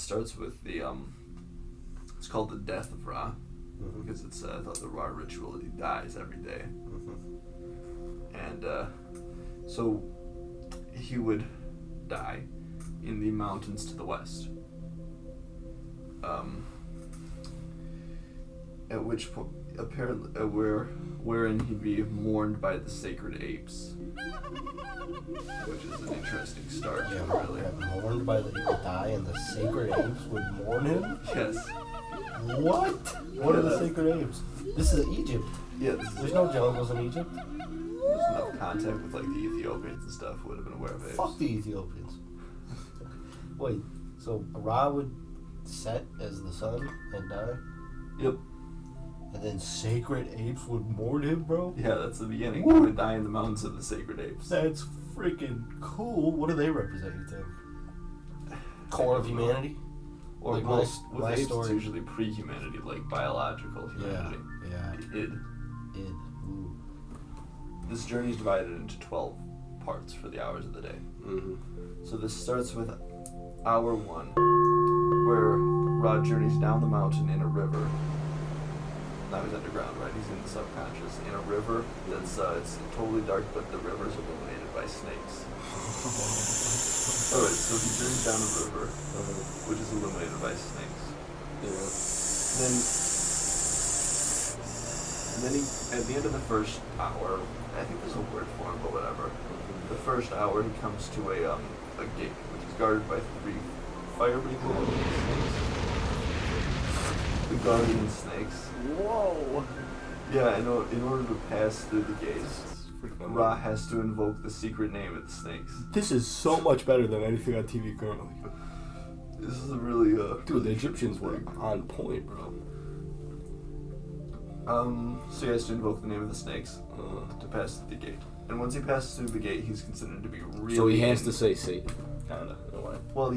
starts with the it's called the death of Ra, because it's the Ra ritual that he dies every day, and so he would die in the mountains to the west. At which point, apparently, wherein he'd be mourned by the sacred apes, which is an interesting start. Yeah, really. Mourned by the people die, and the sacred apes would mourn him. Yes. What? What are the sacred apes? This is Egypt. Yeah. There's no jungles in Egypt. There's enough contact with like the Ethiopians and stuff. Would have been aware of apes. Fuck the Ethiopians. Wait, so Ra would set as the sun and die? Yep. And then sacred apes would mourn him, bro? Yeah, that's the beginning. He would die in the mountains of the sacred apes. That's freaking cool. What do they represent, you think? Core of humanity? Or like most with my apes, story. it's usually pre-humanity, like biological humanity. Yeah. Id. Ooh. This journey is divided into 12 parts for the hours of the day. So this starts with hour 1, where Ra journeys down the mountain in a river. Now he's underground, right? He's in the subconscious. In a river that's it's totally dark, but the river's illuminated by snakes. Alright, so he journeys down a river, which is illuminated by snakes. Yeah. Then he, at the end of the first hour, I think there's a word for him, but whatever. The first hour, he comes to a gate, which is guarded by 3 fire-breathing snakes. The guardian snakes. Whoa! Yeah, in order to pass through the gates, Ra has to invoke the secret name of the snakes. This is so much better than anything on TV currently. This is a really Dude, the Egyptians were on point, bro. So he has to invoke the name of the snakes to pass through the gate. And once he passes through the gate, he's considered to be really... So he has to say Satan, kinda, in a way. Well,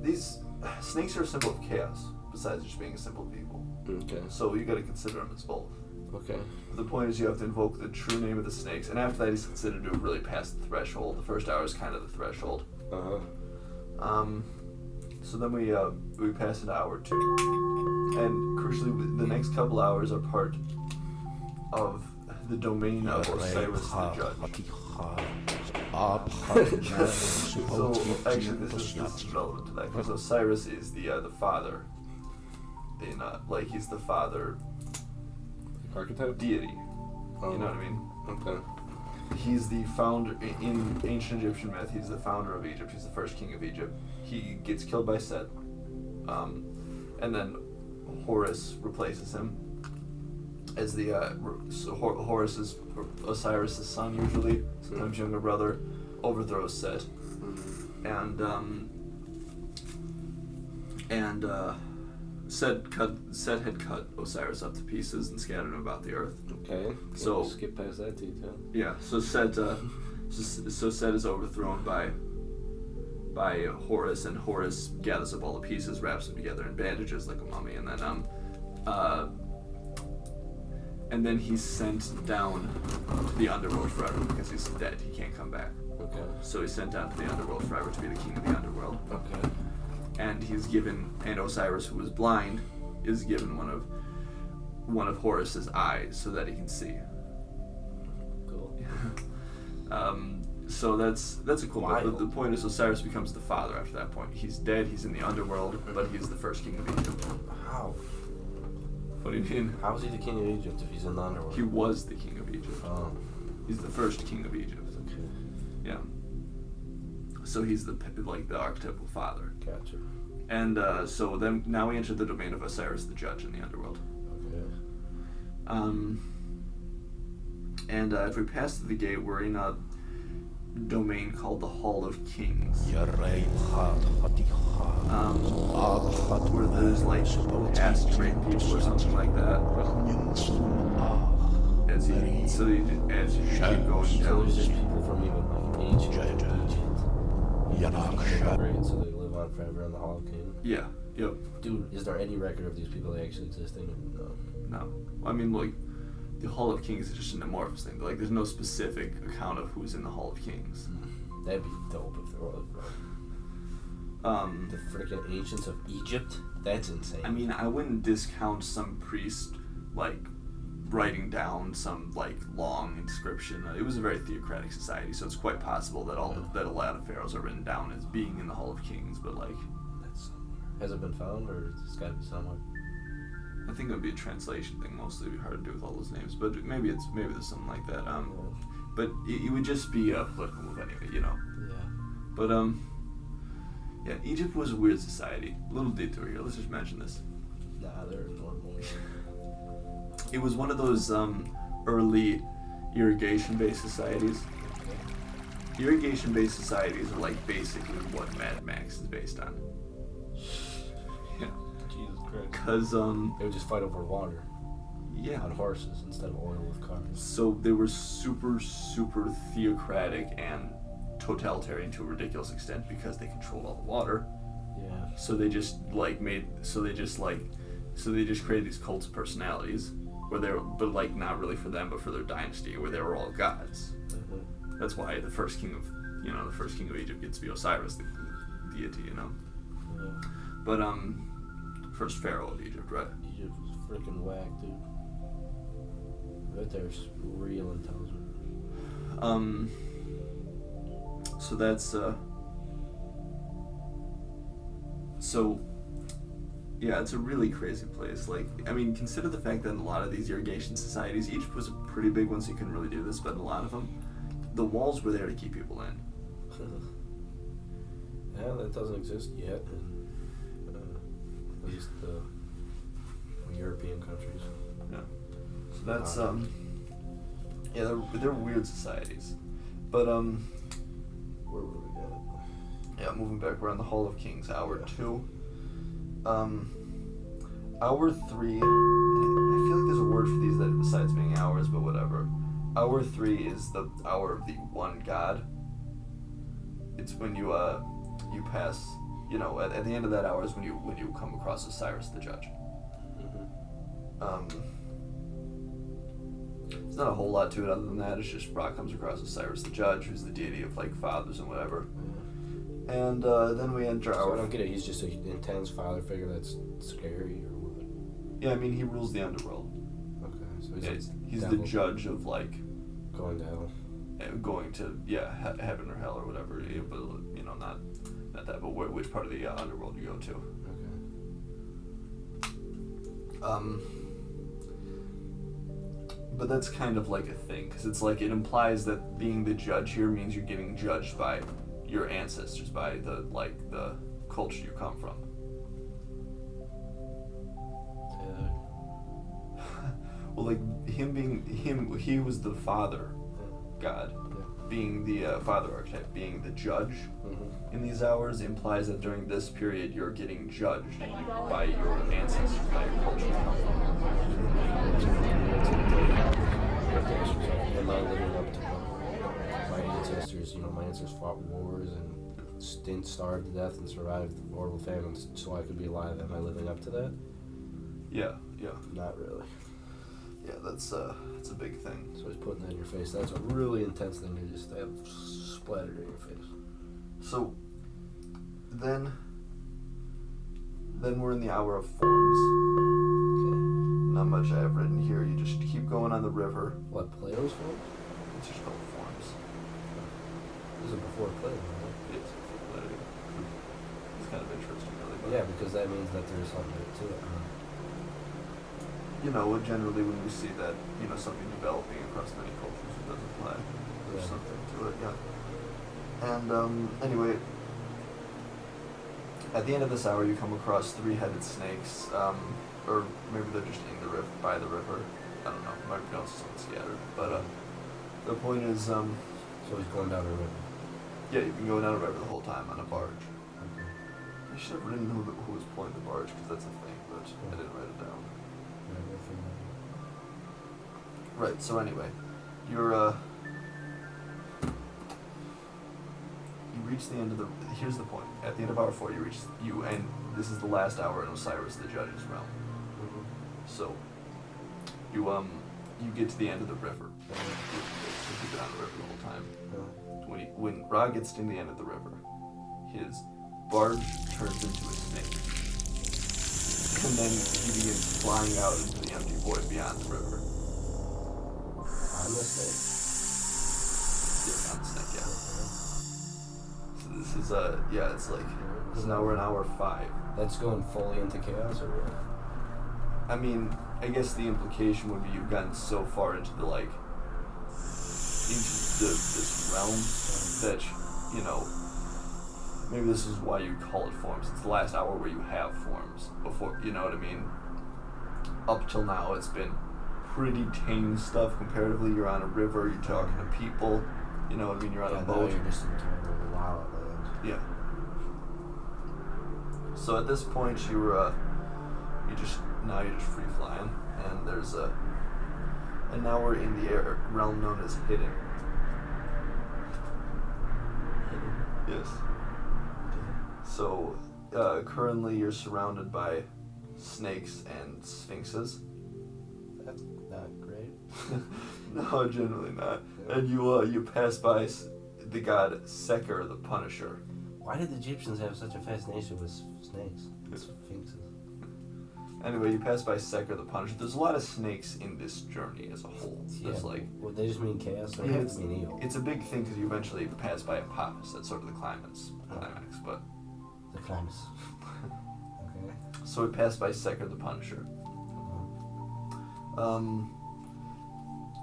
these snakes are a symbol of chaos, besides just being a symbol of evil. Okay. So you gotta consider them as both. Okay. The point is you have to invoke the true name of the snakes, and after that he's considered to have really passed the threshold. The first hour is kind of the threshold. So then we pass into hour 2. And crucially, the next couple hours are part of the domain of Osiris the Judge. So actually, this is relevant to that because Osiris is the father. He's the father Archetype? deity. You know what I mean? Okay. He's the founder in ancient Egyptian myth. He's the founder of Egypt. He's the first king of Egypt. He gets killed by Set, and then Horus replaces him as the Horus is Osiris' son usually, sometimes younger brother, overthrows Set, and Set had cut Osiris up to pieces and scattered him about the earth. Okay. So we'll skip past that detail. Yeah. So Set Set is overthrown by Horus, and Horus gathers up all the pieces, wraps them together in bandages like a mummy, and then he's sent down to the underworld forever because he's dead. He can't come back. Okay. So he's sent down to the underworld forever to be the king of the underworld. Okay. And Osiris, who was blind, is given one of Horus's eyes so that he can see. Cool. So that's a cool bit. But the point is Osiris becomes the father after that point. He's dead, he's in the underworld, but he's the first king of Egypt. How? What do you mean? How is he the king of Egypt if he's in the underworld? He was the king of Egypt. Oh. He's the first king of Egypt. Okay. Yeah. So he's the archetypal father. Gotcha. And so then now we enter the domain of Osiris the Judge in the underworld. Okay. And if we pass through the gate, we're in a domain called the Hall of Kings. Where there's past great people or something like that. As you keep going So down. there's just people from even ancient Egypt. Right, so they live on forever in the Hall of Kings. Yeah. Yep. Dude, is there any record of these people actually existing? No. No. I mean, the Hall of Kings is just an amorphous thing. There's no specific account of who's in the Hall of Kings. That'd be dope if there was, bro. The freaking ancients of Egypt? That's insane. I mean, I wouldn't discount some priest, like, writing down some, like, long inscription. It was a very theocratic society, so it's quite possible that that a lot of pharaohs are written down as being in the Hall of Kings, but, like... That's somewhere. Has it been found, or it's got to be somewhere? I think it would be a translation thing, mostly. It'd be hard to do with all those names, but maybe there's something like that. But it would just be a political move anyway, you know? Yeah. But, yeah, Egypt was a weird society. Little detour here, let's just mention this. Nah, they're normal. It was one of those early irrigation-based societies. Irrigation-based societies are like basically what Mad Max is based on. Yeah. Jesus Christ. Cause they would just fight over water. Yeah. On horses instead of oil with cars. So they were super, super theocratic and totalitarian to a ridiculous extent because they controlled all the water. Yeah. So they just created these cults of personalities where but like not really for them but for their dynasty where they were all gods. Mm-hmm. That's why the first king of Egypt gets to be Osiris, the deity, you know. Yeah. But first pharaoh of Egypt, right? Egypt was freaking whack, dude. Right there's real intelligent. So that's yeah, it's a really crazy place. Like, I mean, consider the fact that in a lot of these irrigation societies, Egypt was a pretty big one, so you couldn't really do this, but in a lot of them, the walls were there to keep people in. Yeah, that doesn't exist yet in at least the European countries. Yeah. So that's yeah, they're weird societies, but where were we at? yeah, moving back, we're on the Hall of Kings, hour 2. Hour 3, I feel like there's a word for these that besides being hours, but whatever. Hour 3 is the hour of the one god. It's when you pass, you know, at the end of that hour is when you come across Osiris the judge. Mm-hmm. There's not a whole lot to it other than that. It's just Ra comes across Osiris the judge, who's the deity of like fathers and whatever. And then we enter So our... I don't get it. He's just an intense father figure that's scary, or what? Yeah, I mean, he rules the underworld. Okay, so He's the devil judge of, like... going to hell. Going to, heaven or hell or whatever. Yeah, but, you know, not that, but which part of the underworld you go to. Okay. But that's kind of like a thing, because it's like, it implies that being the judge here means you're getting judged by your ancestors, by the culture you come from. Well, like he was the father god, being the father archetype, being the judge in these hours implies that during this period you're getting judged by your ancestors, by your culture you come from. Am I living up to my ancestors? You know, my ancestors fought wars and starved to death and survived horrible famines, so I could be alive. Am I living up to that? Yeah. Not really. Yeah, that's a big thing. So he's putting that in your face. That's a really intense thing to just have splattered in your face. So then we're in the hour of forms. Okay. Not much I have written here. You just keep going on the river. What, Plato's form? It's just called forms. This is before Plato, right? It's kind of interesting, really. But Yeah, because that means that there's something to it. you know, generally when we see that, you know, something developing across many cultures, it does apply. There's something to it, yeah. And anyway, at the end of this hour, you come across 3-headed snakes, or maybe they're just in the river, by the river. I don't know. My notes are somewhat scattered, but the point is, So he's going down the river. yeah, you can go down a river the whole time on a barge. Okay. I should have written who was pulling the barge because that's a thing, but I didn't write it down. Right. So anyway, you reach the end of the. Here's the point. At the end of hour 4, and this is the last hour in Osiris the judge's realm. So you get to the end of the river. You've been on the river the whole time. When Ra gets to the end of the river, his barge turns into a snake. And then he begins flying out into the empty void beyond the river. On the snake. Yeah, on the snake, yeah. So this is, it's like, so now we're in hour 5. That's going fully into chaos, or what? I mean, I guess the implication would be you've gotten so far into the, like, into this realm that, you know, maybe this is why you call it forms. It's the last hour where you have forms before, you know what I mean? Up till now, it's been pretty tame stuff comparatively. You're on a river, you're talking to people, you know what I mean? You're on a boat. You're just in total wild land. Yeah. So at this point, you're just free flying, and and now we're in the realm known as hidden. Yes. So currently you're surrounded by snakes and sphinxes. That's not great. No, generally not. And you pass by the god Seker the Punisher. Why did the Egyptians have such a fascination with snakes and sphinxes? Anyway, you pass by Seker the Punisher. There's a lot of snakes in this journey as a whole. Yeah, There's like, would they just mean chaos? They yeah, have to mean evil. it's a big thing because you eventually pass by Apophis. That's sort of the climax, but The climax. Okay. so we pass by Seker the Punisher.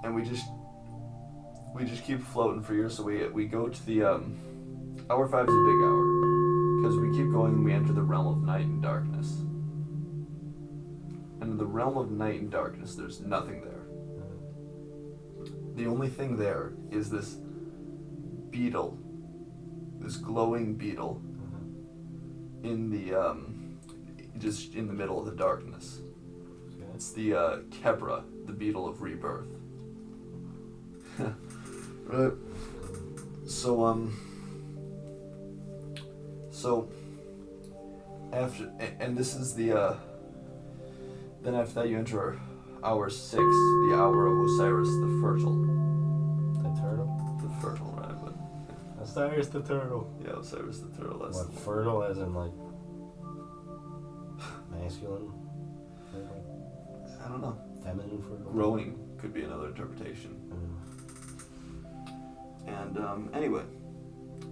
And we just keep floating for years. So we go to the hour 5 is a big hour because we keep going and we enter the realm of night and darkness. And in the realm of night and darkness, there's nothing there. The only thing there is this beetle, this glowing beetle, in the just in the middle of the darkness. Okay. It's the Kebra, the Beetle of Rebirth. Right. So after, and this is the then after that you enter hour 6, the hour of Osiris the Fertile. The turtle? The Fertile, right? But Osiris the turtle. yeah, Osiris the Turtle. That's What, the one. fertile as in like masculine? Fertile? I don't know. Feminine fertile? Growing could be another interpretation. And anyway,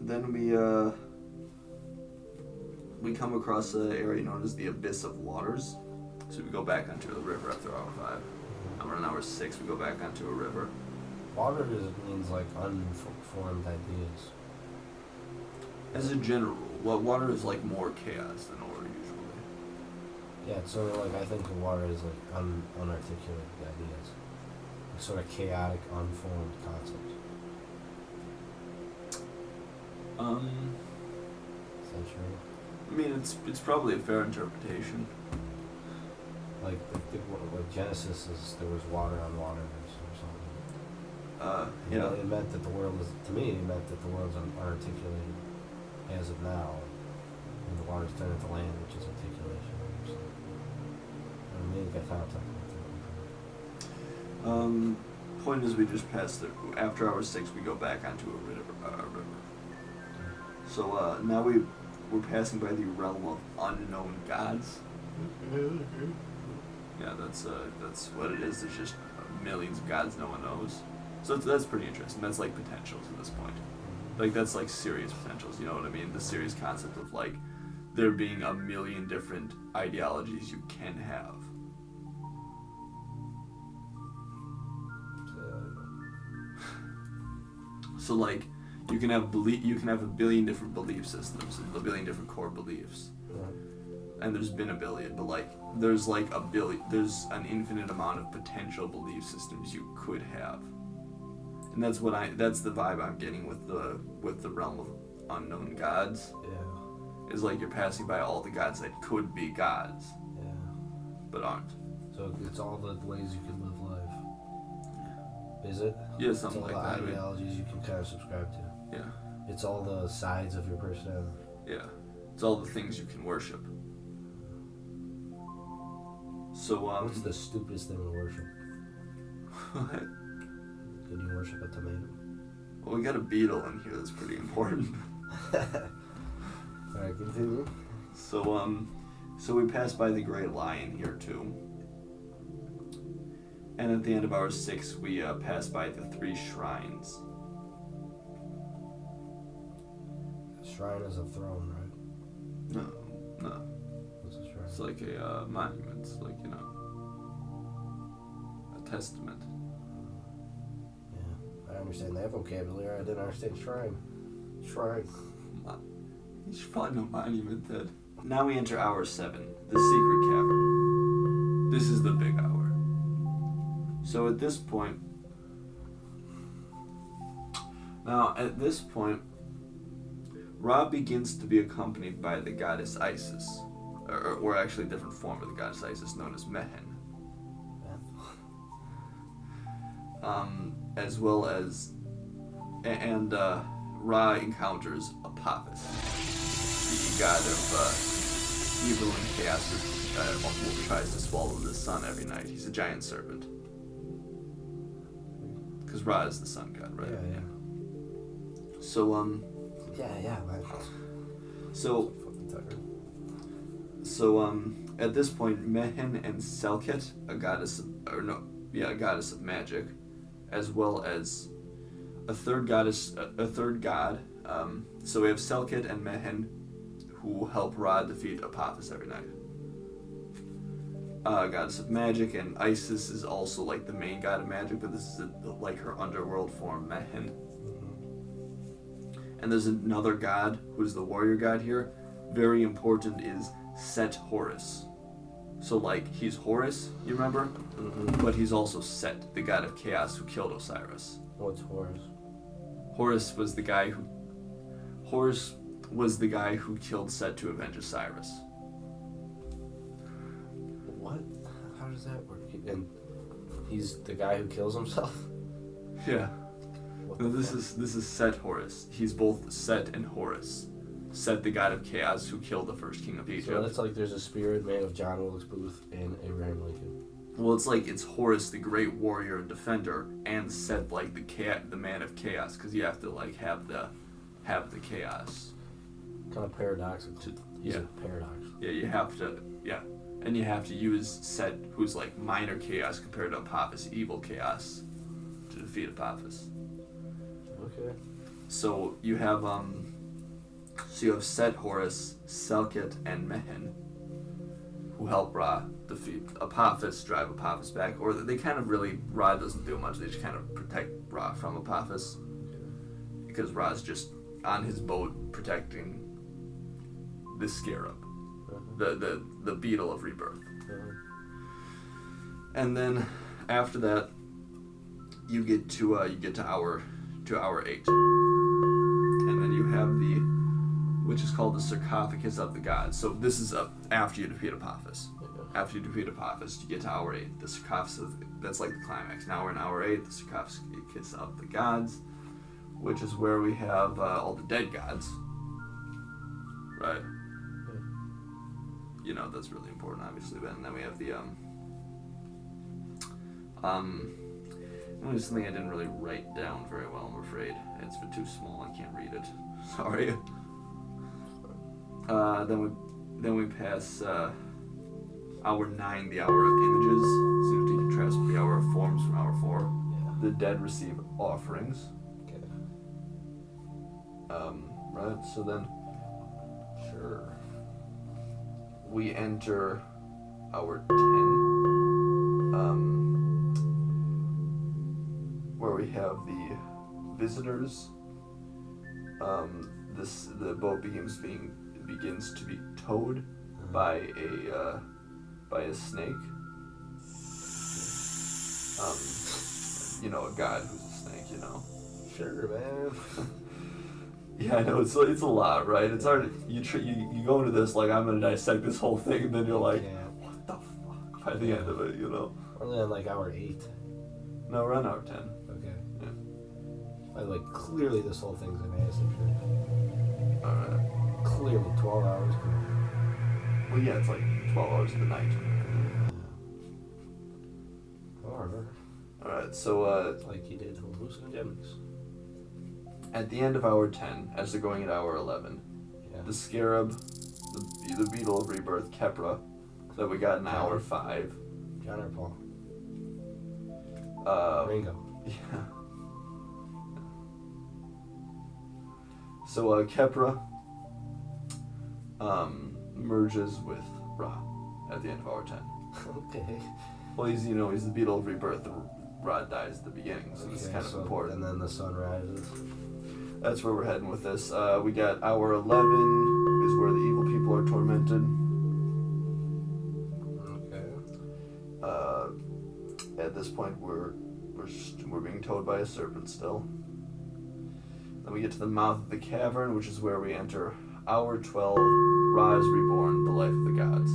then we come across an area known as the Abyss of Waters. So we go back onto the river after hour 5. And we're in hour 6, we go back onto a river. Water means like unformed ideas. As a general rule, water is like more chaos than order usually. Yeah, it's sort of like, I think of water as like unarticulated ideas. Like sort of chaotic, unformed concepts. Is that true? I mean, it's probably a fair interpretation. Like Genesis is, there was water on water or something. You know, it meant that the world is, to me, it meant that the world's unarticulated as of now. And the water's turned into land, which is articulation. So, I mean, I thought that. Point is, we just passed through. After hour 6, we go back onto a river. So now we're passing by the realm of unknown gods. Yeah, that's what it is. There's just millions of gods no one knows. So that's pretty interesting. That's like potentials at this point. Like that's like serious potentials. You know what I mean? The serious concept of like there being a million different ideologies you can have. So like you can have a billion different belief systems, a billion different core beliefs. And there's been a billion, but like there's an infinite amount of potential belief systems you could have. And that's the vibe I'm getting with the realm of unknown gods. Yeah. Is like you're passing by all the gods that could be gods. Yeah. But aren't. So it's all the ways you can live life. Is it? Yeah, something like that. It's all the ideologies you can kind of subscribe to. Yeah. It's all the sides of your personality. Yeah. It's all the things you can worship. So what's the stupidest thing to worship? What? Can you worship a tomato? Well, we got a beetle in here that's pretty important. Alright, continue. So we pass by the Great Lion here too. And at the end of hour 6, we pass by the 3 shrines. A shrine is a throne, right? No. What's a shrine? It's like a monument. It's like, a testament. Yeah, I understand that vocabulary. I didn't understand shrine. Shrine. You should probably know monument, Ted. Now we enter hour 7, the secret cavern. This is the big hour. So at this point, Ra begins to be accompanied by the goddess Isis, or actually a different form of the goddess Isis known as Mehen. As well as, and Ra encounters Apophis, the god of evil and chaos who tries to swallow the sun every night. He's a giant serpent. Because Ra is the sun god, right? Yeah. So, Yeah, man. So, at this point, Mehen and Selket, a goddess of magic, as well as a third god. So we have Selket and Mehen, who help Ra defeat Apophis every night. Goddess of magic, and Isis is also like the main god of magic, but this is like her underworld form, Mehen. And there's another god who's the warrior god here. Very important is Set Horus. So like he's Horus, you remember? Mm-hmm. But he's also Set, the god of chaos who killed Osiris. What's Horus? Horus was the guy who killed Set to avenge Osiris. What? How does that work? And he's the guy who kills himself? Yeah. No, this is Set Horus. He's both Set and Horus. Set, the god of chaos who killed the first king of Egypt. So that's like there's a spirit made of John Wilkes Booth and Abraham Lincoln. Well, it's Horus, the great warrior and defender, and Set, like the man of chaos, because you have to like have the chaos. Kind of paradoxical. He's a paradox. Yeah, you have to. Yeah, and you have to use Set, who's like minor chaos compared to Apophis, evil chaos, to defeat Apophis. Okay. So you have Set, Horus, Selket, and Mehen, who help Ra defeat Apophis, drive Apophis back, or they kind of really, Ra doesn't do much, they just kind of protect Ra from Apophis, because Ra's just on his boat protecting the scarab, the Beetle of Rebirth. And then after that, you get to hour 8, and then you have which is called the Sarcophagus of the gods. So this is after you defeat Apophis. After you defeat Apophis, you get to hour 8. The Sarcophagus, that's like the climax. Now we're in hour 8, the Sarcophagus of the gods, which is where we have all the dead gods. Right? You know, that's really important, obviously. But and then we have the something I didn't really write down very well, I'm afraid. It's too small, I can't read it. Sorry. Then we pass hour 9, the hour of images. As soon as you contrast with the hour of forms from hour 4. Yeah. The dead receive offerings. Okay. Right, so then sure. We enter hour 10. Where we have the visitors. The boat begins to be towed by a snake. A god who's a snake. Sure, man. Yeah, I know it's a lot, right? It's hard. You go into this like I'm gonna dissect this whole thing, and then you're like, what the fuck? By the end of it, We're only on like hour 8. No, we're on hour 10. Okay. Yeah. Clearly this whole thing's an acid trip. Alright. Clearly 12 hours. Well, yeah, it's like 12 hours of the night. Alright, so like you did hallucinogens. At the end of hour 10, as they're going at hour 11, yeah. the Scarab, the Beetle of Rebirth, Kepra, that we got in hour 5. John or Paul? Ringo. Yeah. So Kepra merges with Ra at the end of hour 10. Okay. Well, he's the Beetle of Rebirth. Ra dies at the beginning, so this is kind of important. And then the sun rises. That's where we're heading with this. We got hour 11 is where the evil people are tormented. Okay. At this point, we're being towed by a serpent still. Then we get to the mouth of the cavern, which is where we enter hour 12. Ra is reborn, the life of the gods.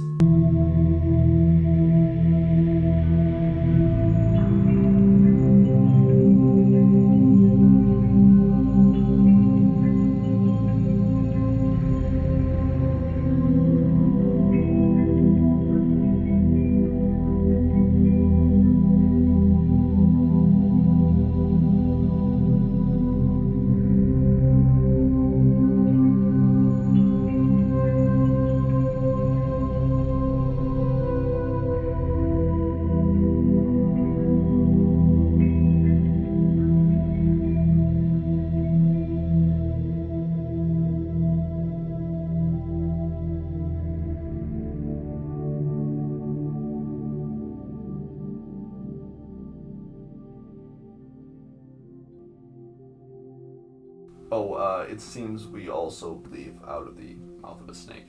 It seems we also leave out of the mouth of a snake.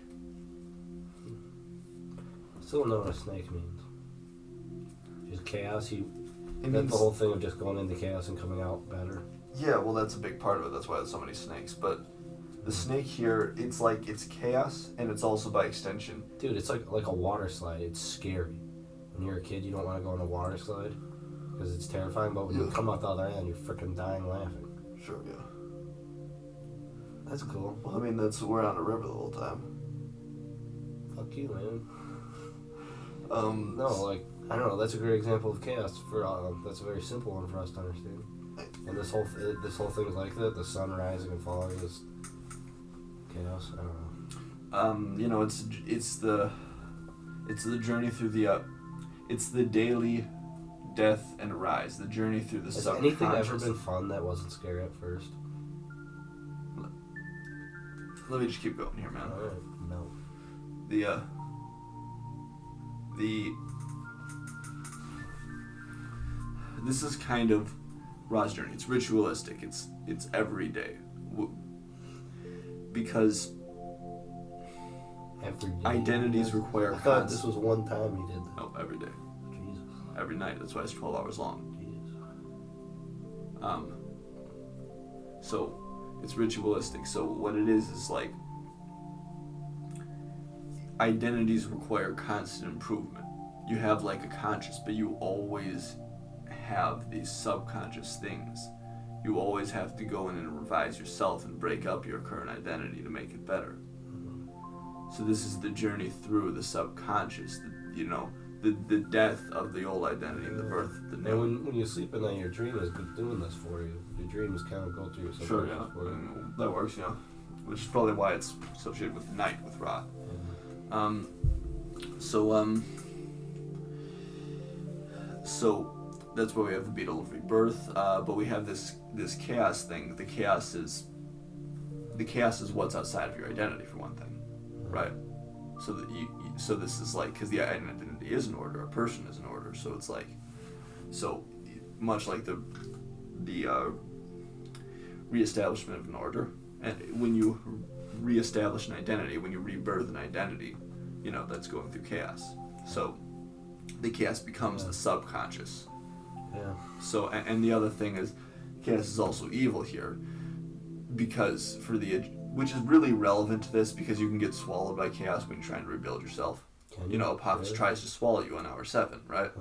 Still don't know what a snake means. Just chaos. It means the whole thing of just going into chaos and coming out better. Yeah, well, that's a big part of it. That's why there's so many snakes. But the snake here, it's chaos, and it's also by extension. Dude, it's like a water slide. It's scary. When you're a kid, you don't want to go on a water slide because it's terrifying. But when you come out the other end, you're freaking dying laughing. Sure, yeah. That's cool. Well, I mean, we're on a river the whole time. Fuck you, man. No, I don't know. That's a great example of chaos. That's a very simple one for us to understand. And this whole thing is like that. The sun rising and falling is chaos. I don't know. It's the journey through it's the daily death and rise. The journey through the subconscious. Has anything ever been fun that wasn't scary at first? Let me just keep going here, man. Alright, no. This is kind of Ra's journey. It's ritualistic. It's every day. Because every day. Identities require. I thought this was one time you did that. No, every day. Jesus. Every night. That's why it's 12 hours long. Jesus. So it's ritualistic. So what it is like identities require constant improvement. You have like a conscious, but you always have these subconscious things. You always have to go in and revise yourself and break up your current identity to make it better. So this is the journey through the subconscious, the death of the old identity and the birth of the new. And when you sleep at night, your dream is doing this for you. Your dreams kind of go through your subconscious for you. That works, which is probably why it's associated with night with Ra. Yeah. So that's why we have the Beetle of Rebirth, but we have this chaos thing. The chaos is what's outside of your identity, for one thing, right? So that so this is like, because the identity is an order, a person is an order. So it's like, so much like the reestablishment of an order, and when you reestablish an identity, when you rebirth an identity, that's going through chaos. So the chaos becomes the subconscious. Yeah. So, and the other thing is, chaos is also evil here, because which is really relevant to this, because you can get swallowed by chaos when you're trying to rebuild yourself. Apophis tries to swallow you on hour 7, right?